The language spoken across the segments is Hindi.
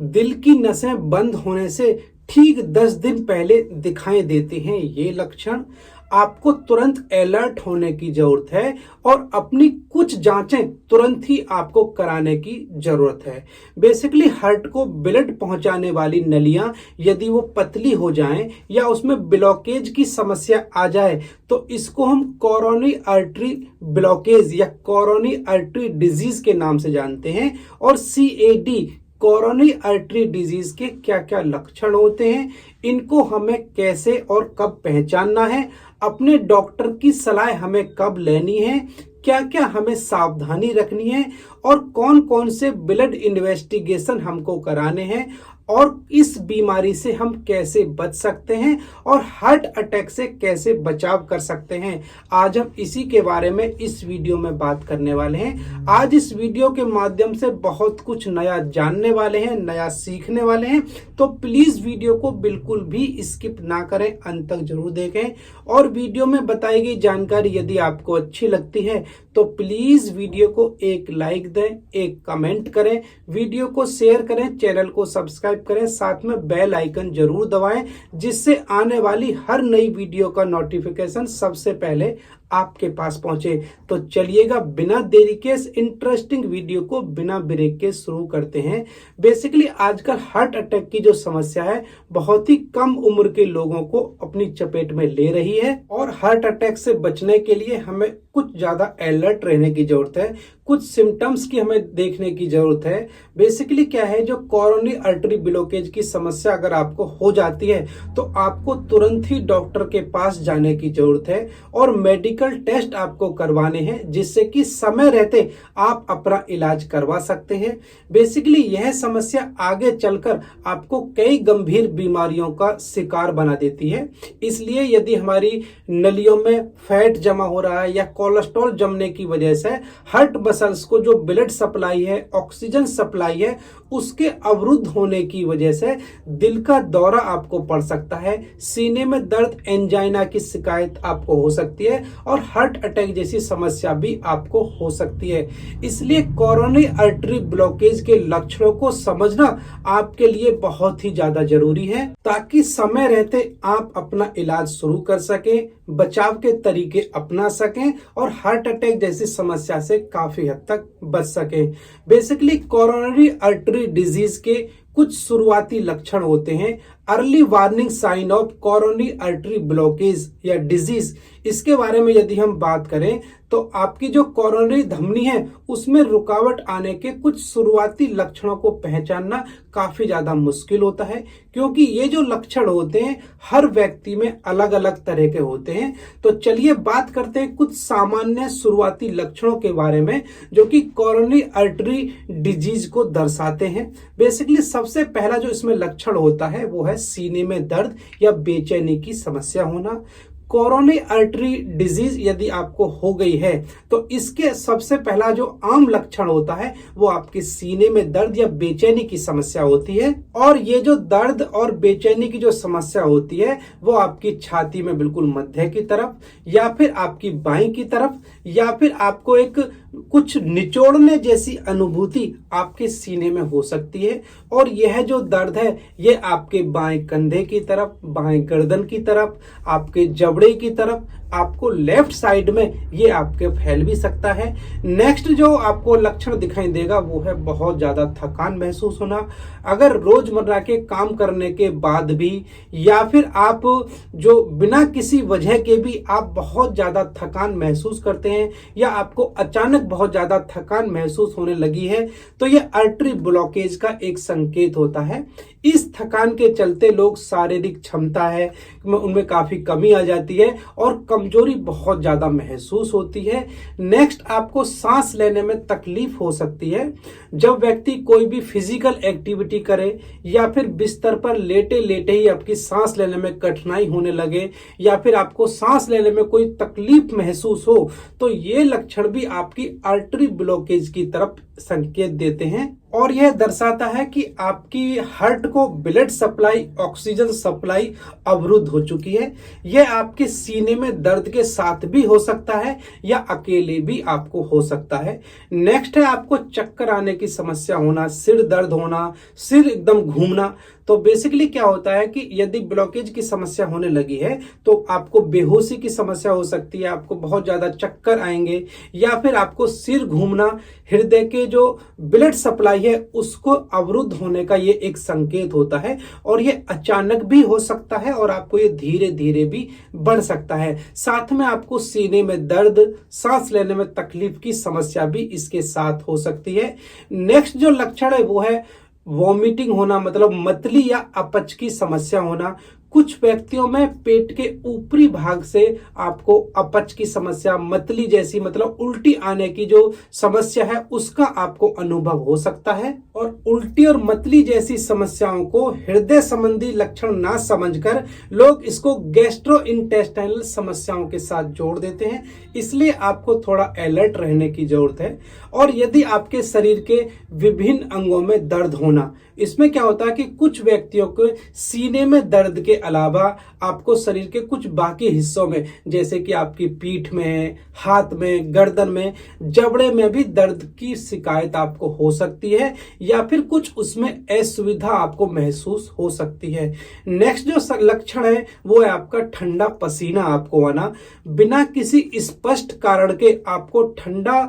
दिल की नसें बंद होने से ठीक 10 दिन पहले दिखाई देते हैं ये लक्षण। आपको तुरंत अलर्ट होने की जरूरत है और अपनी कुछ जांचें तुरंत ही आपको कराने की जरूरत है। बेसिकली हार्ट को ब्लड पहुंचाने वाली नलियां यदि वो पतली हो जाएं या उसमें ब्लॉकेज की समस्या आ जाए तो इसको हम कोरोनरी आर्टरी ब्लॉकेज या कोरोनरी आर्टरी डिजीज के नाम से जानते हैं। और CAD कोरोनरी आर्टरी डिजीज के क्या क्या लक्षण होते हैं, इनको हमें कैसे और कब पहचानना है, अपने डॉक्टर की सलाह हमें कब लेनी है, क्या क्या हमें सावधानी रखनी है और कौन कौन से ब्लड इन्वेस्टिगेशन हमको कराने हैं और इस बीमारी से हम कैसे बच सकते हैं और हार्ट अटैक से कैसे बचाव कर सकते हैं, आज हम इसी के बारे में इस वीडियो में बात करने वाले हैं। आज इस वीडियो के माध्यम से बहुत कुछ नया जानने वाले हैं, नया सीखने वाले हैं, तो प्लीज वीडियो को बिल्कुल भी स्किप ना करें, अंत तक जरूर देखें। और वीडियो में बताई गई जानकारी यदि आपको अच्छी लगती है तो प्लीज वीडियो को एक लाइक दें, एक कमेंट करें, वीडियो को शेयर करें, चैनल को सब्सक्राइब करें, साथ में बेल आइकन जरूर दबाएं जिससे आने वाली हर नई वीडियो का नोटिफिकेशन सबसे पहले आपके पास पहुंचे। तो चलिएगा बिना देरी के इस इंटरेस्टिंग वीडियो को बिना ब्रेक के शुरू करते हैं। बेसिकली आजकल हार्ट अटैक की जो समस्या है बहुत ही कम उम्र के लोगों को अपनी चपेट में ले रही है और हार्ट अटैक से बचने के लिए हमें कुछ ज्यादा अलर्ट रहने की जरूरत है, कुछ सिम्टम्स की हमें देखने की जरूरत है। बेसिकली क्या है, जो कोरोनरी आर्टरी ब्लॉकेज की समस्या अगर आपको हो जाती है तो आपको तुरंत ही डॉक्टर के पास जाने की जरूरत है और मेडिकल टेस्ट आपको करवाने हैं जिससे कि समय रहते आप अपना इलाज करवा सकते हैं। बेसिकली यह समस्या आगे चलकर आपको कई गंभीर बीमारियों का शिकार बना देती है। इसलिए यदि हमारी नलियों में फैट जमा हो रहा है या कोलेस्ट्रॉल जमने की वजह से हार्ट मसल्स को जो ब्लड सप्लाई है, ऑक्सीजन सप्लाई है, उसके अवरुद्ध होने की वजह से दिल का दौरा आपको पड़ सकता है, सीने में दर्द, एंजाइना की शिकायत आपको हो सकती है और हार्ट अटैक जैसी समस्या भी आपको हो सकती है। इसलिए कोरोनरी आर्टरी ब्लॉकेज के लक्षणों को समझना आपके लिए बहुत ही ज्यादा जरूरी है ताकि समय रहते आप अपना इलाज शुरू कर सकें, बचाव के तरीके अपना सकें और हार्ट अटैक जैसी समस्या से काफी हद तक बच सकें। बेसिकली कोरोनरी आर्टरी डिजीज के कुछ शुरुआती लक्षण होते हैं। Early warning sign of coronary artery blockage या डिजीज, इसके बारे में यदि हम बात करें तो आपकी जो कोरोनरी धमनी है उसमें रुकावट आने के कुछ शुरुआती लक्षणों को पहचानना काफी ज्यादा मुश्किल होता है क्योंकि ये जो लक्षण होते हैं हर व्यक्ति में अलग अलग तरह के होते हैं। तो चलिए बात करते हैं कुछ सामान्य शुरुआती लक्षणों के बारे में जो कि कोरोनरी आर्टरी डिजीज को दर्शाते हैं। बेसिकली सबसे पहला जो इसमें लक्षण होता है वो है सीने में दर्द या बेचैनी की समस्या होना। कोरोनरी आर्टरी डिजीज यदि आपको हो गई है तो इसके सबसे पहला जो आम लक्षण होता है वो आपके सीने में दर्द या बेचैनी की समस्या होती है। और ये जो दर्द और बेचैनी की जो समस्या होती है वो आपकी छाती में बिल्कुल मध्य की तरफ या फिर आपकी बाईं की तरफ या फिर आपको एक कुछ निचोड़ने जैसी अनुभूति आपके सीने में हो सकती है। और यह जो दर्द है ये आपके बाएं कंधे की तरफ, बाएं गर्दन की तरफ, आपके जबड़े की तरफ, आपको लेफ्ट साइड में ये आपके फैल भी सकता है। नेक्स्ट जो आपको लक्षण दिखाई देगा वो है बहुत ज्यादा थकान महसूस होना। अगर रोजमर्रा के काम करने के बाद भी या फिर आप जो बिना किसी वजह के भी आप बहुत ज्यादा थकान महसूस करते हैं या आपको अचानक बहुत ज्यादा थकान महसूस होने लगी है तो ये आर्टरी ब्लॉकेज का एक संकेत होता है। इस थकान के चलते लोग शारीरिक क्षमता है उनमें काफी कमी आ जाती है और कमजोरी बहुत ज्यादा महसूस होती है। नेक्स्ट आपको सांस लेने में तकलीफ हो सकती है। जब व्यक्ति कोई भी फिजिकल एक्टिविटी करे या फिर बिस्तर पर लेटे लेटे ही आपकी सांस लेने में कठिनाई होने लगे या फिर आपको सांस लेने में कोई तकलीफ महसूस हो तो ये लक्षण भी आपकी आर्टरी ब्लॉकेज की तरफ संकेत देते हैं। और यह दर्शाता है कि आपकी हार्ट को ब्लड सप्लाई, ऑक्सीजन सप्लाई अवरुद्ध हो चुकी है। यह आपके सीने में दर्द के साथ भी हो सकता है या अकेले भी आपको हो सकता है। नेक्स्ट है आपको चक्कर आने की समस्या होना, सिर दर्द होना, सिर एकदम घूमना। तो बेसिकली क्या होता है कि यदि ब्लॉकेज की समस्या होने लगी है तो आपको बेहोशी की समस्या हो सकती है, आपको बहुत ज्यादा चक्कर आएंगे, या फिर आपको सिर घूमना, हृदय के जो ब्लड सप्लाई है उसको अवरुद्ध होने का ये एक संकेत होता है। और ये अचानक भी हो सकता है और आपको ये धीरे धीरे भी बढ़ सकता है। साथ में आपको सीने में दर्द, सांस लेने में तकलीफ की समस्या भी इसके साथ हो सकती है। नेक्स्ट जो लक्षण है वो है वॉमिटिंग होना, मतलब मतली या अपच की समस्या होना। कुछ व्यक्तियों में पेट के ऊपरी भाग से आपको अपच की समस्या, मतली जैसी मतलब उल्टी आने की जो समस्या है उसका आपको अनुभव हो सकता है। और उल्टी और मतली जैसी समस्याओं को हृदय संबंधी लक्षण ना समझकर लोग इसको गैस्ट्रोइंटेस्टाइनल समस्याओं के साथ जोड़ देते हैं। इसलिए आपको थोड़ा अलर्ट रहने की जरूरत है। और यदि आपके शरीर के विभिन्न अंगों में दर्द होना, इसमें क्या होता है कि कुछ व्यक्तियों को सीने में दर्द के अलावा आपको शरीर के कुछ बाकी हिस्सों में, जैसे कि आपकी पीठ में, हाथ में, गर्दन में, जबड़े में भी दर्द की शिकायत आपको हो सकती है, या फिर कुछ उसमें असुविधा आपको महसूस हो सकती है। नेक्स्ट जो लक्षण है वो है आपका ठंडा पसीना आपको आना। बिना किसी स्पष्ट कारण के आपको ठंडा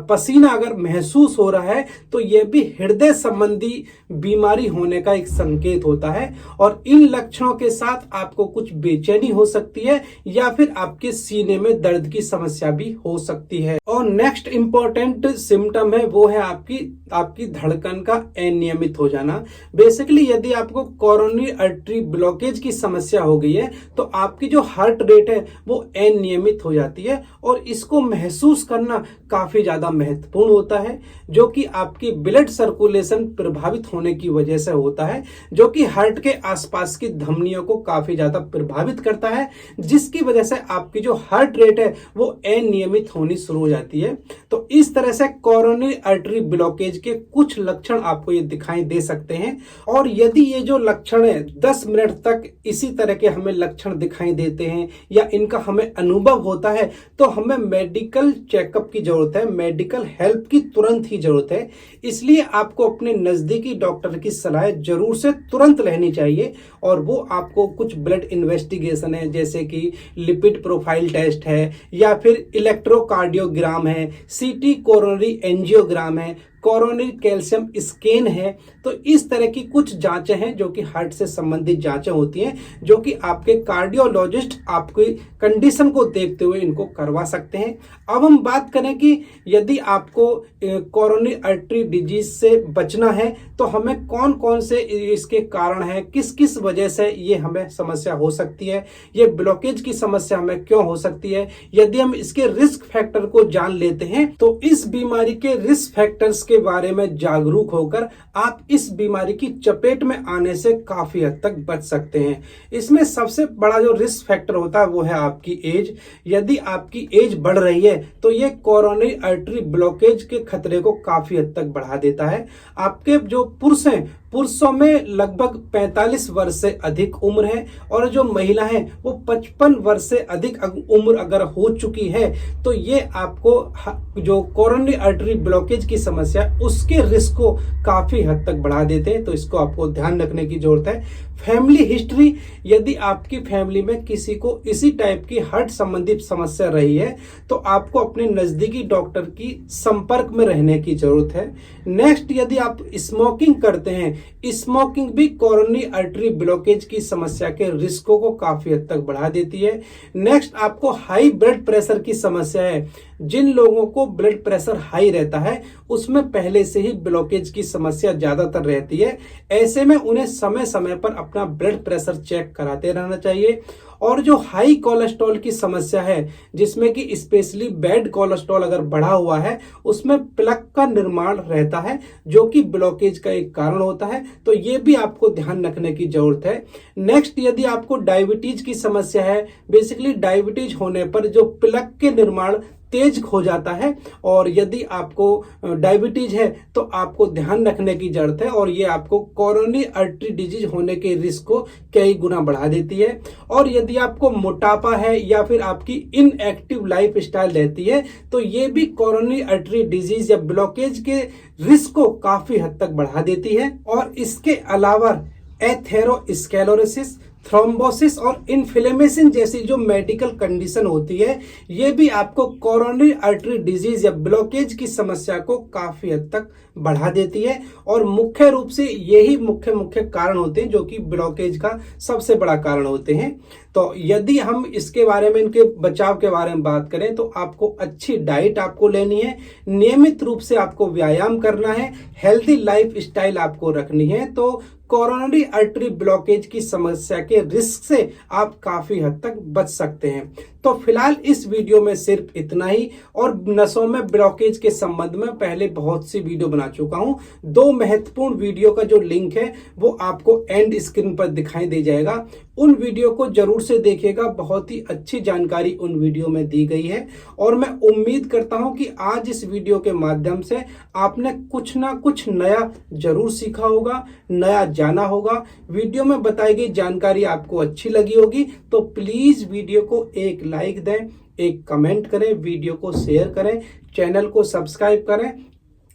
पसीना अगर महसूस हो रहा है तो यह भी हृदय संबंधी बीमारी होने का एक संकेत होता है। और इन लक्षणों के साथ आपको कुछ बेचैनी हो सकती है या फिर आपके सीने में दर्द की समस्या भी हो सकती है। और नेक्स्ट इंपॉर्टेंट सिम्टम है वो है आपकी धड़कन का अनियमित हो जाना। बेसिकली यदि आपको कोरोनरी आर्टरी ब्लॉकेज की समस्या हो गई है तो आपकी जो हार्ट रेट है वो अनियमित हो जाती है, और इसको महसूस करना काफी ज्यादा महत्वपूर्ण होता है, जो कि आपकी ब्लड सर्कुलेशन प्रभावित होने की वजह से होता है, जो कि हार्ट के आसपास की धमनियों को काफी ज्यादा प्रभावित करता है, जिसकी वजह से आपकी जो हार्ट रेट है वो अनियमित होनी शुरू हो जाती है। तो इस तरह से कोरोनरी आर्टरी ब्लॉकेज के कुछ लक्षण आपको ये दिखाई दे सकते हैं। और यदि ये जो लक्षण है 10 मिनट तक इसी तरह के हमें लक्षण दिखाई देते हैं या इनका हमें अनुभव होता है तो हमें मेडिकल चेकअप की जरूरत है, मेडिकल हेल्प की तुरंत ही जरूरत है। इसलिए आपको अपने नजदीकी डॉक्टर की सलाह जरूर से तुरंत लेनी चाहिए, और वो आपको कुछ ब्लड इन्वेस्टिगेशन है, जैसे कि लिपिड प्रोफाइल टेस्ट है, या फिर इलेक्ट्रोकार्डियोग्राम है, सीटी कोरोनरी एंजियोग्राम है, कोरोनरी कैल्शियम स्कैन है। तो इस तरह की कुछ जांचें हैं जो कि हार्ट से संबंधित जांचें होती हैं, जो कि आपके कार्डियोलॉजिस्ट आपकी कंडीशन को देखते हुए इनको करवा सकते हैं। अब हम बात करें कि यदि आपको कोरोनरी आर्टरी डिजीज से बचना है तो हमें कौन कौन से इसके कारण हैं, किस किस वजह से ये हमें समस्या हो सकती है, ये ब्लॉकेज की समस्या हमें क्यों हो सकती है। यदि हम इसके रिस्क फैक्टर को जान लेते हैं तो इस बीमारी के रिस्क फैक्टर्स के बारे में जागरूक होकर आप इस बीमारी की चपेट में आने से काफी हद तक बच सकते हैं। इसमें सबसे बड़ा जो रिस्क फैक्टर होता है वो है आपकी एज। यदि आपकी एज बढ़ रही है तो ये कोरोनरी आर्टरी ब्लॉकेज के खतरे को काफी हद तक बढ़ा देता है। आपके जो पुरुष हैं, पुरुषों में लगभग 45 वर्ष से अधिक उम्र है, और जो महिला है वो 55 वर्ष से अधिक उम्र अगर हो चुकी है तो ये आपको जो कोरोनरी आर्टरी ब्लॉकेज की समस्या उसके रिस्क को काफी हद तक बढ़ा देते हैं। तो इसको आपको ध्यान रखने की जरूरत है। फैमिली हिस्ट्री, यदि आपकी फैमिली में किसी को इसी टाइप की हार्ट संबंधित समस्या रही है तो आपको अपने नजदीकी डॉक्टर की संपर्क में रहने की जरूरत है। नेक्स्ट, यदि आप स्मोकिंग करते हैं, स्मोकिंग भी कोरोनरी आर्टरी ब्लॉकेज की समस्या के रिस्कों को काफी हद तक बढ़ा देती है। नेक्स्ट, आपको हाई ब्लड प्रेशर की समस्या है। जिन लोगों को ब्लड प्रेशर हाई रहता है उसमें पहले से ही ब्लॉकेज की समस्या ज्यादातर रहती है। ऐसे में उन्हें समय समय पर अपना ब्लड प्रेशर चेक कराते रहना चाहिए। और जो हाई कोलेस्ट्रॉल की समस्या है, जिसमें कि स्पेशली बैड कोलेस्ट्रॉल अगर बढ़ा हुआ है, उसमें प्लक का निर्माण रहता है जो कि ब्लॉकेज का एक कारण होता है। तो ये भी आपको ध्यान रखने की जरूरत है। नेक्स्ट, यदि आपको डायबिटीज की समस्या है, बेसिकली डायबिटीज होने पर जो प्लक के निर्माण तेज हो जाता है। और यदि आपको डायबिटीज है तो आपको ध्यान रखने की जरूरत है, और ये आपको कोरोनरी आर्टरी डिजीज होने के रिस्क को कई गुना बढ़ा देती है। और यदि आपको मोटापा है या फिर आपकी इनएक्टिव लाइफ स्टाइल रहती है तो ये भी कोरोनरी आर्टरी डिजीज या ब्लॉकेज के रिस्क को काफी हद तक बढ़ा देती है। और इसके अलावा एथेरोस्क्लेरोसिस, थ्रोम्बोसिस और इन्फ्लेमेशन जैसी जो मेडिकल कंडीशन होती है, ये भी आपको कोरोनरी आर्टरी डिजीज या ब्लॉकेज की समस्या को काफी हद तक बढ़ा देती है। और मुख्य रूप से यही मुख्य कारण होते हैं जो कि ब्लॉकेज का सबसे बड़ा कारण होते हैं। तो यदि हम इसके बारे में, इनके बचाव के बारे में बात करें तो आपको अच्छी डाइट आपको लेनी है, नियमित रूप से आपको व्यायाम करना है, हेल्दी लाइफ स्टाइल आपको रखनी है, तो कोरोनरी आर्टरी ब्लॉकेज की समस्या के रिस्क से आप काफी हद तक बच सकते हैं। तो फिलहाल इस वीडियो में सिर्फ इतना ही। और नसों में ब्लॉकेज के संबंध में पहले बहुत सी वीडियो बना चुका हूं। 2 महत्वपूर्ण वीडियो का जो लिंक है वो आपको एंड स्क्रीन पर दिखाई दे जाएगा, उन वीडियो को जरूर से देखिएगा। बहुत ही अच्छी जानकारी उन वीडियो में दी गई है। और मैं उम्मीद करता हूं कि आज इस वीडियो के माध्यम से आपने कुछ ना कुछ नया जरूर सीखा होगा, नया जाना होगा। वीडियो में बताई गई जानकारी आपको अच्छी लगी होगी तो प्लीज वीडियो को एक लाइक दें, एक कमेंट करें, वीडियो को शेयर करें, चैनल को सब्सक्राइब करें,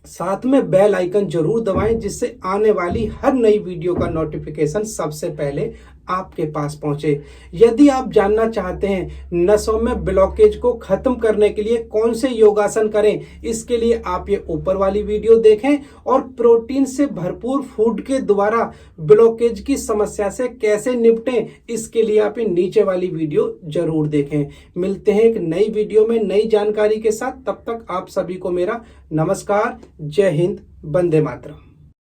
साथ में बेल आइकन जरूर दबाएं जिससे आने वाली हर नई वीडियो का नोटिफिकेशन सबसे पहले आपके पास पहुंचे। यदि आप जानना चाहते हैं नसों में ब्लॉकेज को खत्म करने के लिए कौन से योगासन करें, इसके लिए आप ये ऊपर वाली वीडियो देखें। और प्रोटीन से भरपूर फूड के द्वारा ब्लॉकेज की समस्या से कैसे निपटें, इसके लिए आप ये नीचे वाली वीडियो जरूर देखें। मिलते हैं एक नई वीडियो में नई जानकारी के साथ। तब तक आप सभी को मेरा नमस्कार। जय हिंद, वंदे मातरम।